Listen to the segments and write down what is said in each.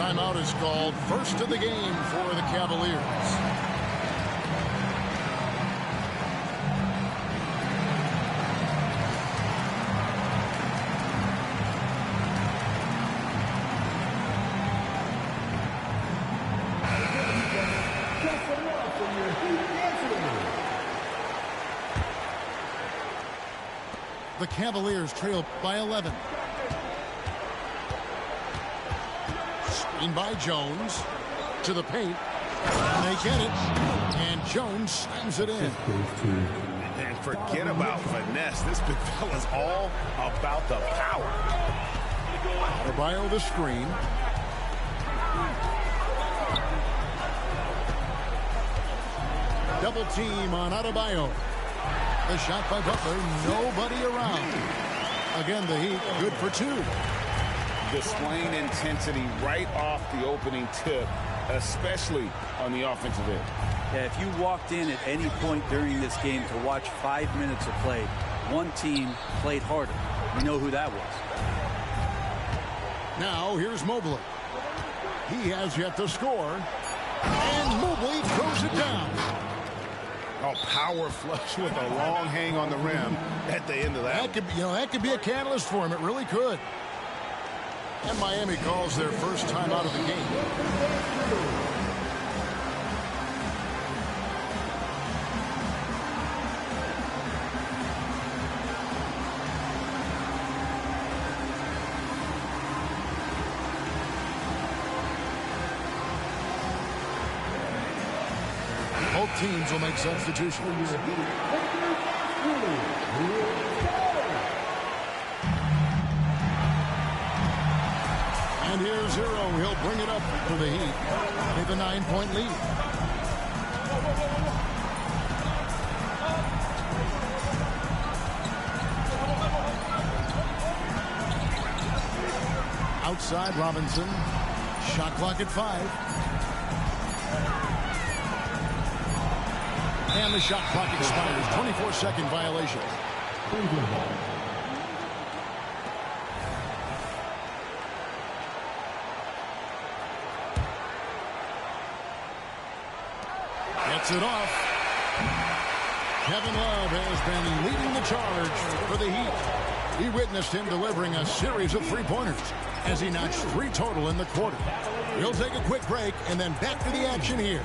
timeout is called. First of the game for the Cavaliers. The Cavaliers trail by 11. Screen by Jones to the paint. They get it, and Jones slams it in. And forget about finesse. This big fella's all about the power. Adebayo the screen. Double team on Adebayo. The shot by Butler, nobody around. Again, the Heat, good for two. Displaying intensity right off the opening tip, especially on the offensive end. Yeah, if you walked in at any point during this game to watch 5 minutes of play, one team played harder. We know who that was. Now, here's Mobley. He has yet to score. And Mobley throws it down. Oh, power flush with a long hang on the rim at the end of that. That could be a catalyst for him. It really could. And Miami calls their first time out of the game. Both teams will make substitutions. And here's 0. He'll bring it up for the Heat. They have a 9-point lead. Outside Robinson. Shot clock at 5. And the shot clock expires. 24-second violation. Gets it off. Kevin Love has been leading the charge for the Heat. We witnessed him delivering a series of three-pointers as he notched 3 total in the quarter. We'll take a quick break and then back to the action here.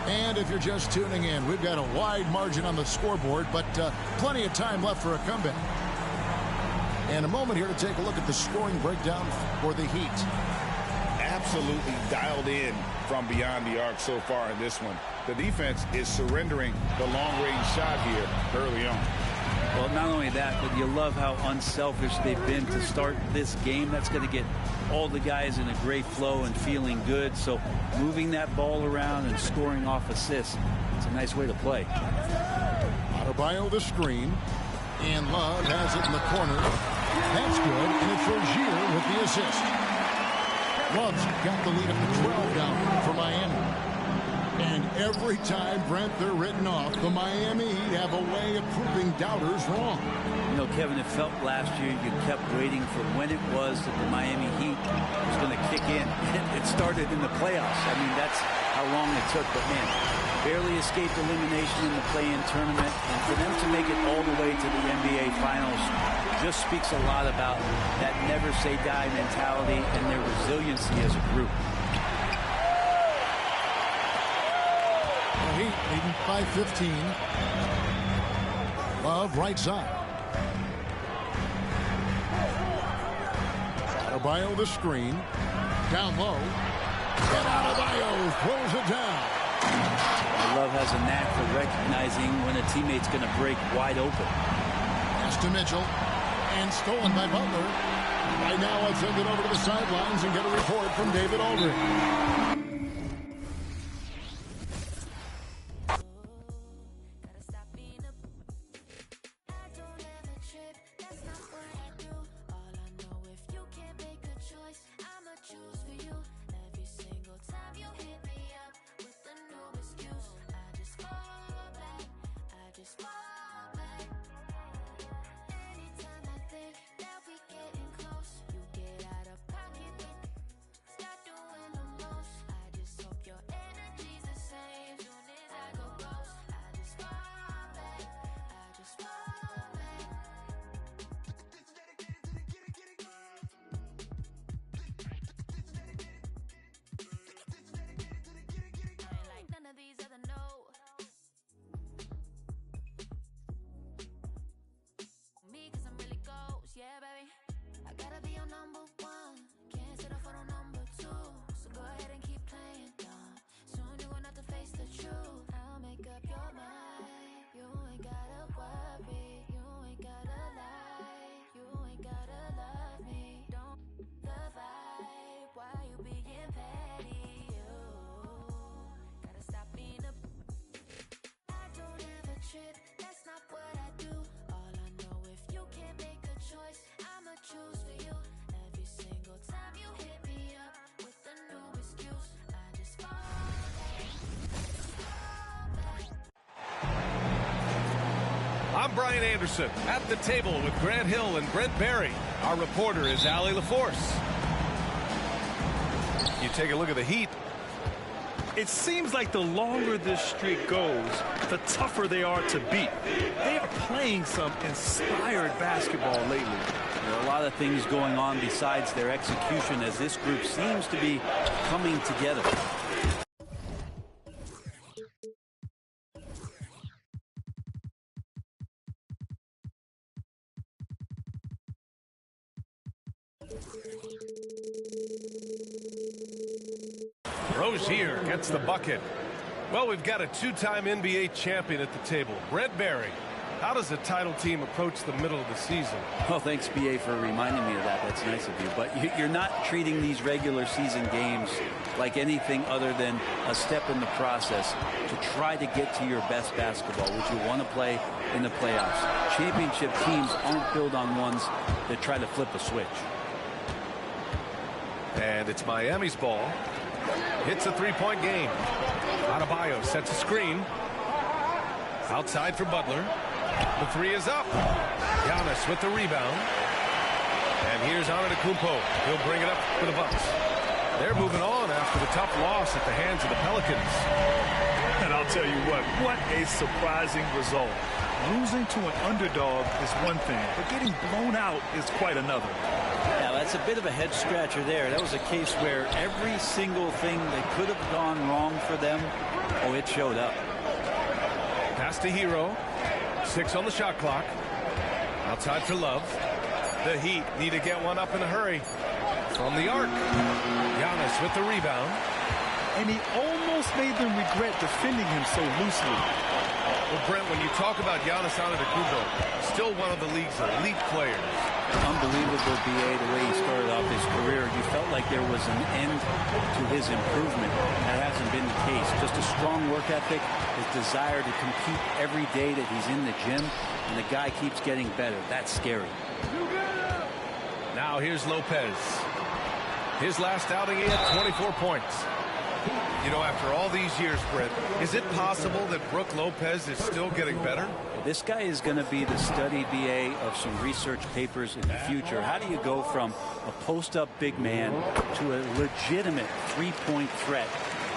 And if you're just tuning in, we've got a wide margin on the scoreboard, but plenty of time left for a comeback. And a moment here to take a look at the scoring breakdown for the Heat. Absolutely dialed in from beyond the arc so far in this one. The defense is surrendering the long-range shot here early on. Well, not only that, but you love how unselfish they've been to start this game. That's going to get all the guys in a great flow and feeling good. So moving that ball around and scoring off assists, it's a nice way to play. Adebayo the screen. And Love has it in the corner. That's good. And it's Rozier with the assist. Love's got the lead up to 12 down for Miami. And every time, Brent, they're written off, the Miami Heat have a way of proving doubters wrong. You know, Kevin, it felt last year you kept waiting for when it was that the Miami Heat was going to kick in. It started in the playoffs. I mean, that's how long it took. But, man, barely escaped elimination in the play-in tournament. And for them to make it all the way to the NBA Finals just speaks a lot about that never-say-die mentality and their resiliency as a group. Heat leading by 15. Love right side. Adebayo the screen. Down low. And Adebayo throws it down. Love has a knack for recognizing when a teammate's going to break wide open. Pass to Mitchell. And stolen by Butler. Right now, let's send it over to the sidelines and get a report from David Aldridge. I'm Brian Anderson at the table with Grant Hill and Brent Barry. Our reporter is Allie LaForce. You take a look at the Heat. It seems like the longer this streak goes, the tougher they are to beat. They are playing some inspired basketball lately. There are a lot of things going on besides their execution as this group seems to be coming together. Rozier gets the bucket. Well, we've got a two-time NBA champion at the table, Brent Barry. How does a title team approach the middle of the season? Well, thanks, BA, for reminding me of that. That's nice of you. But you're not treating these regular season games like anything other than a step in the process to try to get to your best basketball, which you want to play in the playoffs. Championship teams aren't built on ones that try to flip a switch. And it's Miami's ball. Hits a three-point game. Adebayo sets a screen. Outside for Butler. The three is up. Giannis with the rebound. And here's Antetokounmpo. He'll bring it up for the Bucks. They're moving on after the tough loss at the hands of the Pelicans. And I'll tell you what a surprising result. Losing to an underdog is one thing, but getting blown out is quite another. Now, that's a bit of a head scratcher there. That was a case where every single thing that could have gone wrong for them, it showed up. Pass to Hero. 6 on the shot clock. Outside for Love. The Heat need to get one up in a hurry. From the arc. Giannis with the rebound. And he almost made them regret defending him so loosely. Well, Brent, when you talk about Giannis Antetokounmpo, still one of the league's elite players. Unbelievable, BA, the way he started off his career. You felt like there was an end to his improvement. That hasn't been the case. Just a strong work ethic, his desire to compete every day that he's in the gym, and the guy keeps getting better. That's scary. Now here's Lopez. His last outing, he had 24 points. You know, after all these years, Brent, is it possible that Brook Lopez is still getting better? This guy is going to be the study, BA, of some research papers in the future. How do you go from a post-up big man to a legitimate three-point threat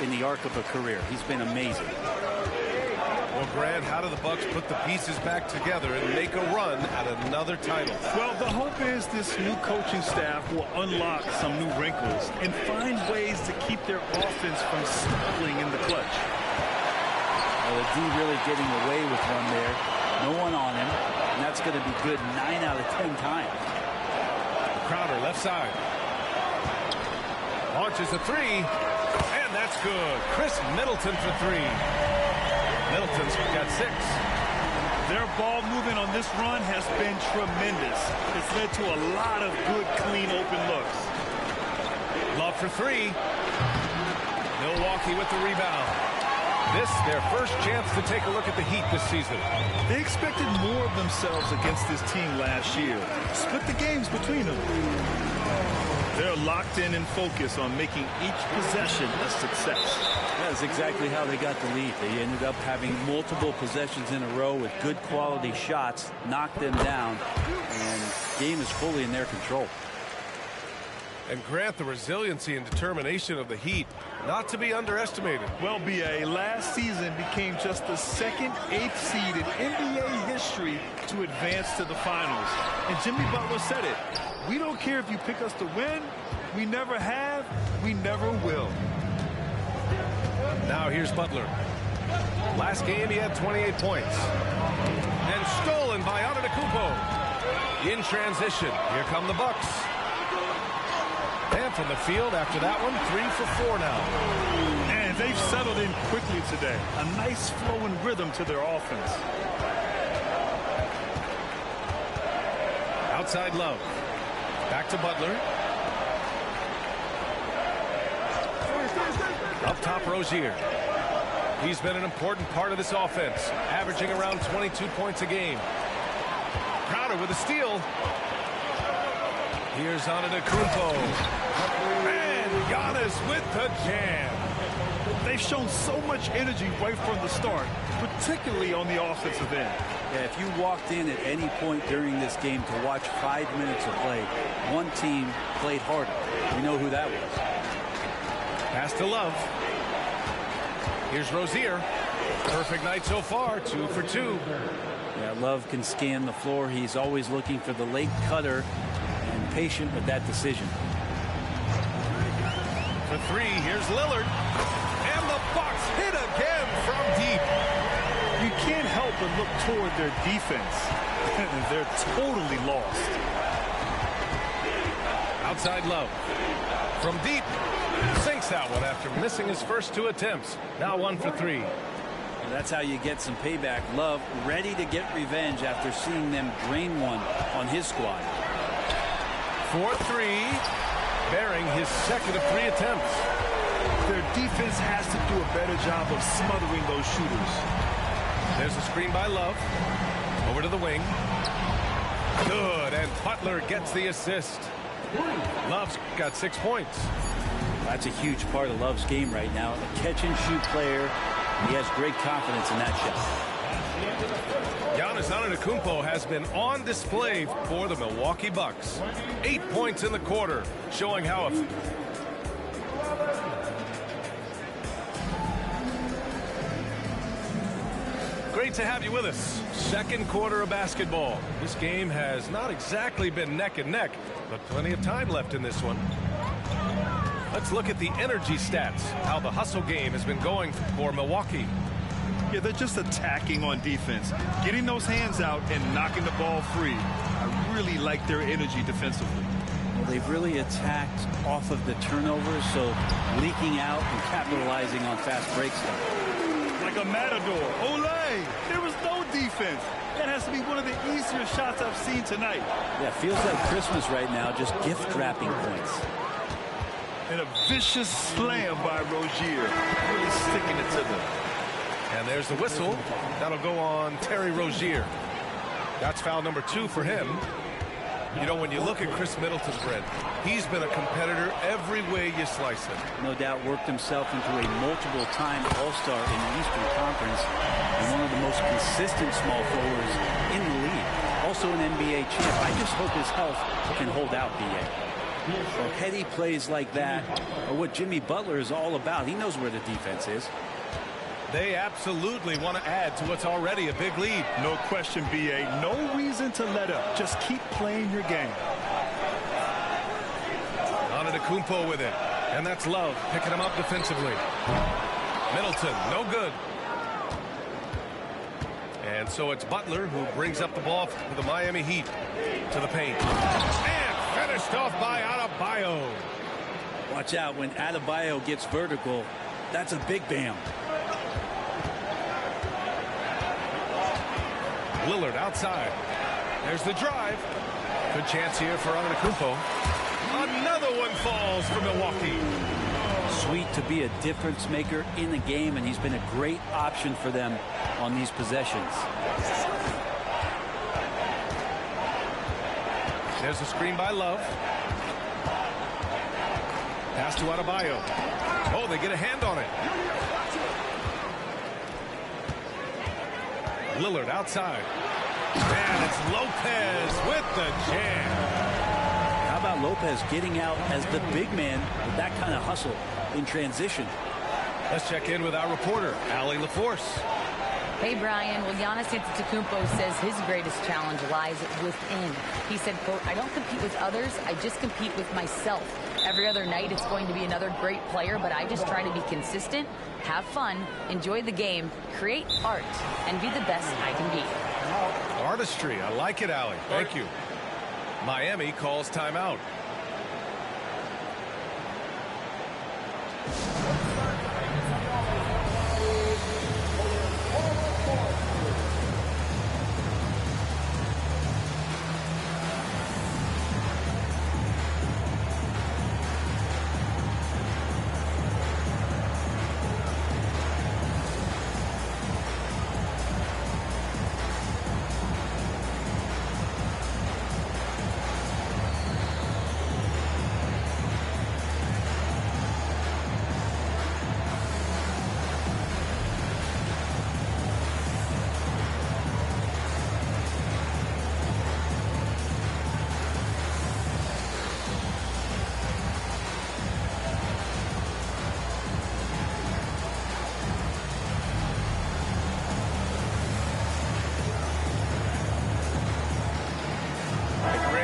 in the arc of a career? He's been amazing. Well, Grant, how do the Bucks put the pieces back together and make a run at another title? Well, the hope is this new coaching staff will unlock some new wrinkles and find ways to keep their offense from stalling in the clutch. Well, the D really getting away with one there. No one on him, and that's going to be good 9 out of 10 times. Crowder, left side. Launches a three, and that's good. Chris Middleton for three. Middleton's got 6. Their ball movement on this run has been tremendous. It's led to a lot of good, clean, open looks. Love for 3. Milwaukee with the rebound. This, their first chance to take a look at the Heat this season. They expected more of themselves against this team last year. Split the games between them. They're locked in and focused on making each possession a success. That's exactly how they got the lead. They ended up having multiple possessions in a row with good quality shots, knocked them down, and the game is fully in their control. And Grant, the resiliency and determination of the Heat, not to be underestimated. Well, BA, last season became just the second 8th seed in NBA history to advance to the finals. And Jimmy Butler said it. We don't care if you pick us to win. We never have. We never will. Now here's Butler. Last game he had 28 points. And stolen by Antetokounmpo. In transition, here come the Bucks. And from the field after that one, 3 for 4 now. And they've settled in quickly today. A nice flow and rhythm to their offense. Outside Love. Back to Butler. Up top, Rozier. He's been an important part of this offense, averaging around 22 points a game. Crowder with a steal. Here's Antetokounmpo. And Giannis with the jam. They've shown so much energy right from the start, particularly on the offensive end. Yeah, if you walked in at any point during this game to watch 5 minutes of play, one team played harder. We know who that was. Pass to Love. Here's Rozier. Perfect night so far, 2 for 2. Yeah, Love can scan the floor. He's always looking for the late cutter and patient with that decision. For 3, here's Lillard. And the Bucks hit again from deep. You can't help but look toward their defense. They're totally lost. Outside Love. From deep. Sinks that one after missing his first 2 attempts. Now 1 for 3. And that's how you get some payback. Love ready to get revenge after seeing them drain one on his squad. 4-3. Bearing his second of 3 attempts. Their defense has to do a better job of smothering those shooters. There's a screen by Love. Over to the wing. Good, and Butler gets the assist. Love's got 6 points. That's a huge part of Love's game right now. A catch-and-shoot player. He has great confidence in that shot. Giannis Antetokounmpo has been on display for the Milwaukee Bucks. 8 points in the quarter, showing how great to have you with us. Second quarter of basketball. This game has not exactly been neck and neck, but plenty of time left in this one. Let's look at the energy stats, how the hustle game has been going for Milwaukee. Yeah, they're just attacking on defense, getting those hands out and knocking the ball free. I really like their energy defensively. Well, they've really attacked off of the turnovers, so leaking out and capitalizing on fast breaks. Like a matador. Olay! There was no defense. That has to be one of the easier shots I've seen tonight. Yeah, feels like Christmas right now, just gift-wrapping points. And a vicious slam by Rozier, really sticking it to them. And there's the whistle. That'll go on Terry Rozier. That's foul number 2 for him. You know, when you look at Chris Middleton's bread, he's been a competitor every way you slice it. No doubt worked himself into a multiple-time All-Star in the Eastern Conference and one of the most consistent small forwards in the league. Also an NBA champ. I just hope his health can hold out, B.A. Well, heady plays like that are what Jimmy Butler is all about. He knows where the defense is. They absolutely want to add to what's already a big lead. No question, B.A. No reason to let up. Just keep playing your game. Antetokounmpo with it. And that's Love picking him up defensively. Middleton, no good. And so it's Butler who brings up the ball for the Miami Heat to the paint. And finished off by Adebayo. Watch out when Adebayo gets vertical. That's a big bam. Lillard outside. There's the drive. Good chance here for Antetokounmpo. Another one falls for Milwaukee. Sweet to be a difference maker in the game, and he's been a great option for them on these possessions. There's a screen by Love. Pass to Adebayo. Oh, they get a hand on it. Lillard outside. And it's Lopez with the jam. How about Lopez getting out as the big man with that kind of hustle in transition? Let's check in with our reporter, Allie LaForce. Hey, Brian. Well, Giannis Antetokounmpo says his greatest challenge lies within. He said, quote, "I don't compete with others. I just compete with myself. Every other night it's going to be another great player, but I just try to be consistent, have fun, enjoy the game, create art, and be the best I can be." Artistry. I like it, Allie. Thank you. Miami calls timeout.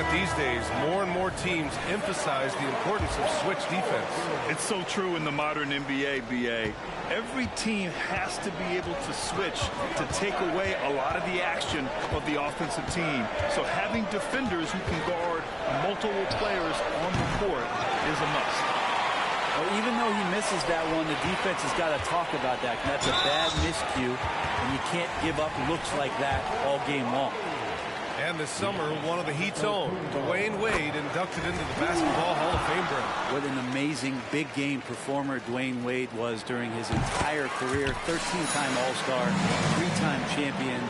Grant, these days, more and more teams emphasize the importance of switch defense. It's so true in the modern NBA, BA. Every team has to be able to switch to take away a lot of the action of the offensive team. So having defenders who can guard multiple players on the court is a must. Well, even though he misses that one, the defense has got to talk about that. That's a bad miscue, and you can't give up looks like that all game long. And this summer, one of the Heat's own, Dwayne Wade, inducted into the Basketball Hall of Fame bracket. What an amazing big game performer Dwayne Wade was during his entire career. 13-time All-Star, 3-time champion,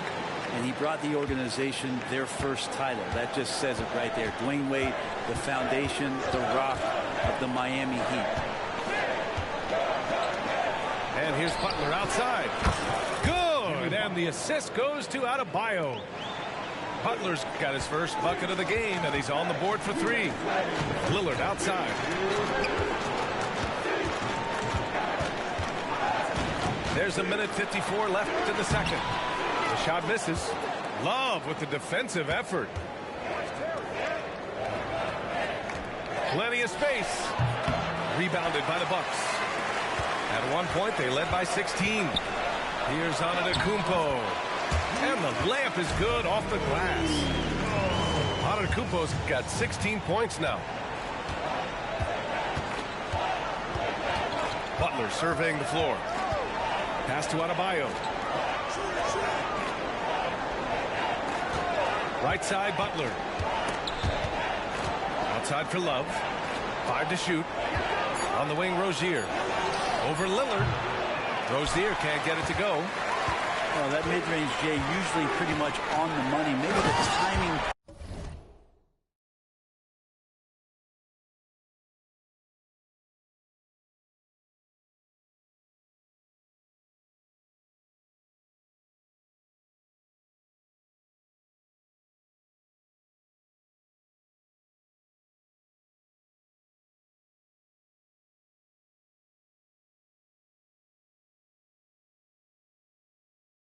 and he brought the organization their first title. That just says it right there. Dwayne Wade, the foundation, the rock of the Miami Heat. And here's Butler outside. Good, and the assist goes to Adebayo. Butler's got his first bucket of the game, and he's on the board for 3. Lillard outside. There's a minute 54 left in the second. The shot misses. Love with the defensive effort. Plenty of space. Rebounded by the Bucks. At one point, they led by 16. Here's Antetokounmpo. And the layup is good off the glass. Antetokounmpo's got 16 points now. Butler surveying the floor. Pass to Adebayo. Right side, Butler. Outside for Love. 5 to shoot. On the wing, Rozier. Over Lillard. Rozier can't get it to go. Well, that mid-range, Jay, usually pretty much on the money. Maybe the timing